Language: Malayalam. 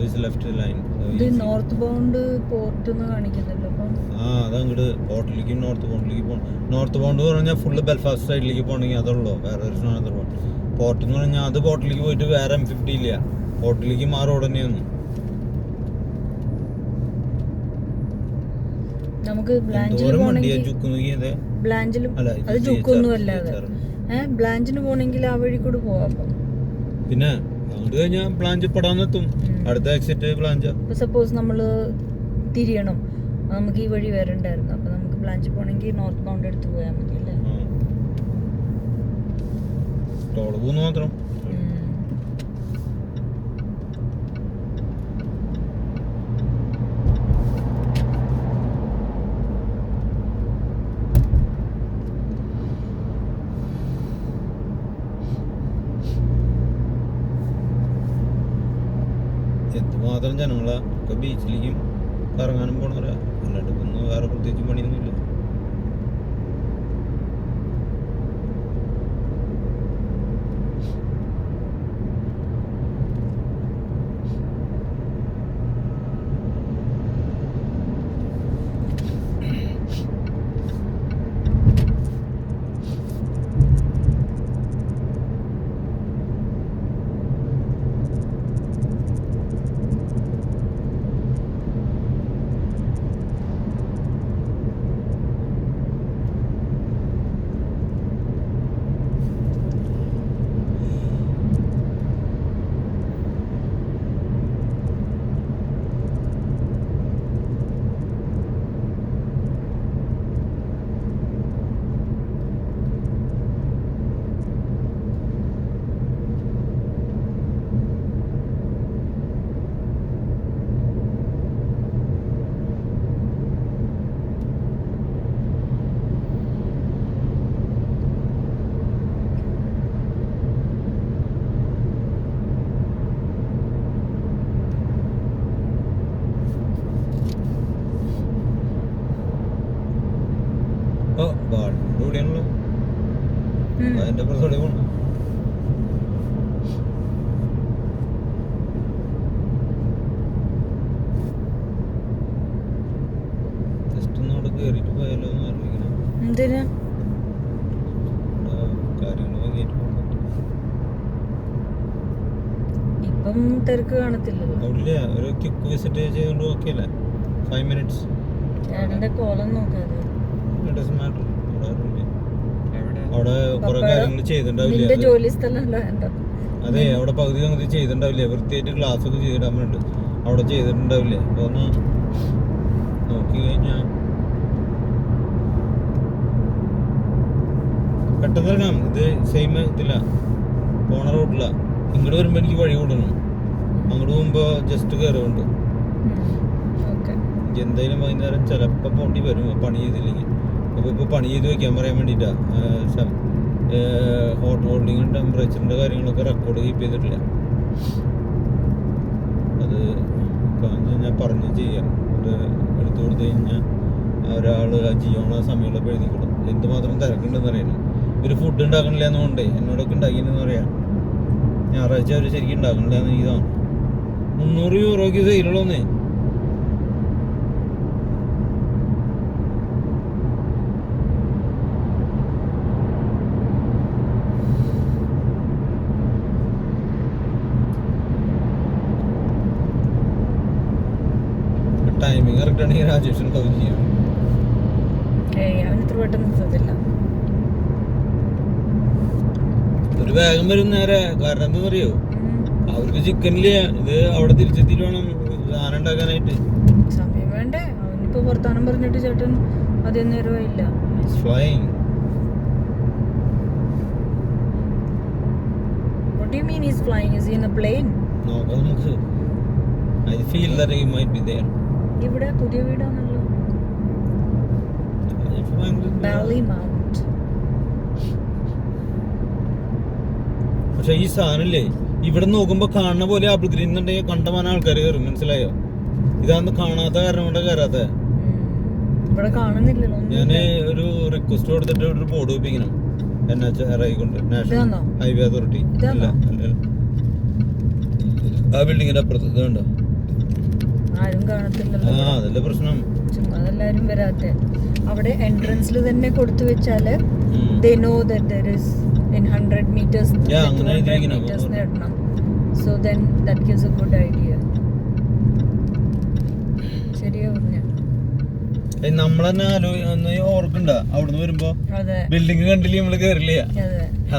always left line. ഇത് നോർത്ത് ബൗണ്ട് പോർട്ട് എന്ന് കാണിക്കുന്നുണ്ടല്ലോ അപ്പം. അതങ്ങോട്ട് പോർട്ടിലേക്ക് നോർത്ത് ബൗണ്ടിലേക്ക് പോകണം. നോർത്ത് ബൗണ്ട് എന്ന് പറഞ്ഞാൽ ഫുള്ള് ബെൽഫാസ്റ്റ് സൈഡിലേക്ക് പോകണമെങ്കിൽ അതുള്ളൂ, വേറെ ഒരു സാധനം. പോർട്ട് എന്ന് പറഞ്ഞാൽ അത് പോർട്ടിലേക്ക് പോയിട്ട് വേറെ M50 ഇല്ല, പോർട്ടിലേക്ക് ആ റോഡ് തന്നെയാണ്. നമുക്ക് ബ്ലാഞ്ചിൽ പോകണമെങ്കിൽ ബ്ലാഞ്ചിലും അത് ജുക്കൊന്നും അല്ലാതെ ബ്ലാഞ്ചിന് പോകണമെങ്കിൽ ആ വഴി കൂടെ പോവാം. പിന്നെ അങ്ങോട്ട് കഴിഞ്ഞാൽ ബ്ലാഞ്ച് പെടാന്നെത്തും, അടുത്ത എക്സിറ്റ് ബ്ലാഞ്ച്. സപ്പോസ് നമ്മള് തിരിയണം, നമുക്ക് ഈ വഴി വരണ്ടായിരുന്നു, അപ്പൊ നമുക്ക് ബ്ലാഞ്ച് പോകണമെങ്കിൽ നോർത്ത് ബൗണ്ട് എടുത്ത് പോയാൽ മതി അല്ലേ? ടോള് പോകുന്നു മാത്രം. എന്തുമാത്രം ജനങ്ങളാ ഒക്കെ ബീച്ചിലേക്കും കറങ്ങാനും പോണവരാ, അല്ലാണ്ട് ഒന്നും വേറെ പ്രത്യേകിച്ച് പണിയൊന്നുമില്ല. ഇവിടെയാണല്ലോ, അതിന്റെ പുറത്തോടെ പോകണം. ജസ്റ്റ് ഒന്ന് അവിടെ കയറിയിട്ട് പോയാലോ എന്ന് ആലോചിക്കണം. എന്തിനാ കാര്യങ്ങൾ വാങ്ങിയിട്ട് പോകണം. ഇപ്പം തിരക്ക് കാണത്തില്ലല്ലോ അവിടെ ഒരു ക്വിക്ക് വിസിറ്റ് ചെയ്തുകൊണ്ട് ഓക്കെ അല്ലേ? 5 minutes. ചേട്ടന്റെ കോലം നോക്കാതെ അവിടെ കുറെ കാര്യങ്ങൾ ചെയ്തിട്ടുണ്ടാവില്ല. അതെ, അവിടെ പകുതി പകുതി ചെയ്തിട്ടുണ്ടാവില്ലേ, വൃത്തിയായിട്ട് ഗ്ലാസ് ഒക്കെ ചെയ്തിടാൻ വേണ്ടി അവിടെ ചെയ്തിട്ടുണ്ടാവില്ലേ. അപ്പൊ ഒന്ന് നോക്കി കഴിഞ്ഞാ പെട്ടെന്ന് ഇറങ്ങാം. ഇത് സെയിം ഇതില്ല, പോണ റോഡില്ല. ഇങ്ങോട്ട് വരുമ്പോ എനിക്ക് വഴി കൂടണം, അങ്ങോട്ട് പോകുമ്പോ ജസ്റ്റ് കയറുന്നുണ്ട്. എന്തായാലും വൈകുന്നേരം ചിലപ്പോ പോണ്ടി വരും പണി ചെയ്തില്ലെങ്കിൽ. അപ്പൊ ഇപ്പൊ പണി ചെയ്ത് വെക്കാൻ പറയാൻ വേണ്ടിട്ടാ. ഹോട്ട് ഹോൾഡിങ് ടെമ്പറേച്ചറിന്റെ കാര്യങ്ങളൊക്കെ റെക്കോർഡ് കീപ്പ് ചെയ്തിട്ടില്ല. അത് ഞാൻ പറഞ്ഞ് ചെയ്യാം. അത് എടുത്തു കൊടുത്തു കഴിഞ്ഞാൽ ഒരാള് ജിയോണ സമയമുള്ളപ്പോൾ എഴുതിക്കൊള്ളും. എന്തുമാത്രം തിരക്കുണ്ടെന്ന് അറിയണം. ഇവര് ഫുഡ് ഉണ്ടാക്കണില്ല എന്നുകൊണ്ടേ എന്നോടൊക്കെ ഉണ്ടാക്കിയെന്ന് പറയാം. ഞായറാഴ്ച അവര് ശരിക്കും ഉണ്ടാക്കണില്ല എന്ന് ഇതാണ്. 300 യൂറോയ്ക്ക് സെയിലുള്ളൂന്നേ. ടൈമിങ് കറക്റ്റ് ആണെങ്കിൽ രാജേഷൻ കവർ ചെയ്യാം. ഒരു വേഗം വരും നേരെ. കാരണം എന്താണെന്നറിയോ, അവർക്ക് ചിക്കനില്ല. ഇത് അവിടെ തിരിച്ചെത്തിയിട്ട് വേണം സാധനം ഉണ്ടാക്കാനായിട്ട്. സമയം വേണ്ടേ? അവനിപ്പോ വർത്താനം പറഞ്ഞിട്ട് ചേട്ടൻ അധികം നേരമായില്ല. Flying. What do you mean he's flying? Is he in a plane? No, I feel that he might be there. ഇവിടെ പുതിയ വീടാണല്ലോ, Ballymount. പക്ഷെ ഈ സാധനല്ലേ ഇവിടെ നോക്കുമ്പോ കാണുന്ന പോലെ ആപ്പിൾ ഗ്രീൻ എന്നുണ്ടെങ്കിൽ കണ്ടമാന ആൾക്കാർ കയറും. മനസ്സിലായോ? ഇതാന്ന് കാണാത്ത കാരണം കൊണ്ട് കയറാത്ത. ഇവിടെ കാണുന്നില്ലല്ലോ. ഞാന് ഒരു റിക്വസ്റ്റ് കൊടുത്തിട്ട് ഒരു ബോർഡ് വെപ്പിക്കണം. NHRI കൊണ്ട്, നാഷണൽ ഹൈവേ അതോറിറ്റി. ആ ബിൽഡിങ്ങിന്റെ അപ്പുറത്ത് ഇത് കണ്ടോ? ആരും കാണത്തില്ലല്ലോ. അതല്ലേ പ്രശ്നം. ചുമ്മാ എല്ലാരും വരാത്തെ. അവിടെ എൻട്രൻസിൽ തന്നെ കൊടുത്തു വെച്ചാല് they know that there is in 100 meters 200 meters നേടണം. So then that gives a good idea. ശരിയാ പറഞ്ഞ. നമ്മളെന്നെ ഓർക്കണ്ട അവിടുന്ന് വരുമ്പോ അതെ ബിൽഡിംഗ് കണ്ടില്ലേ നമ്മള് കേറില്ല. അതെ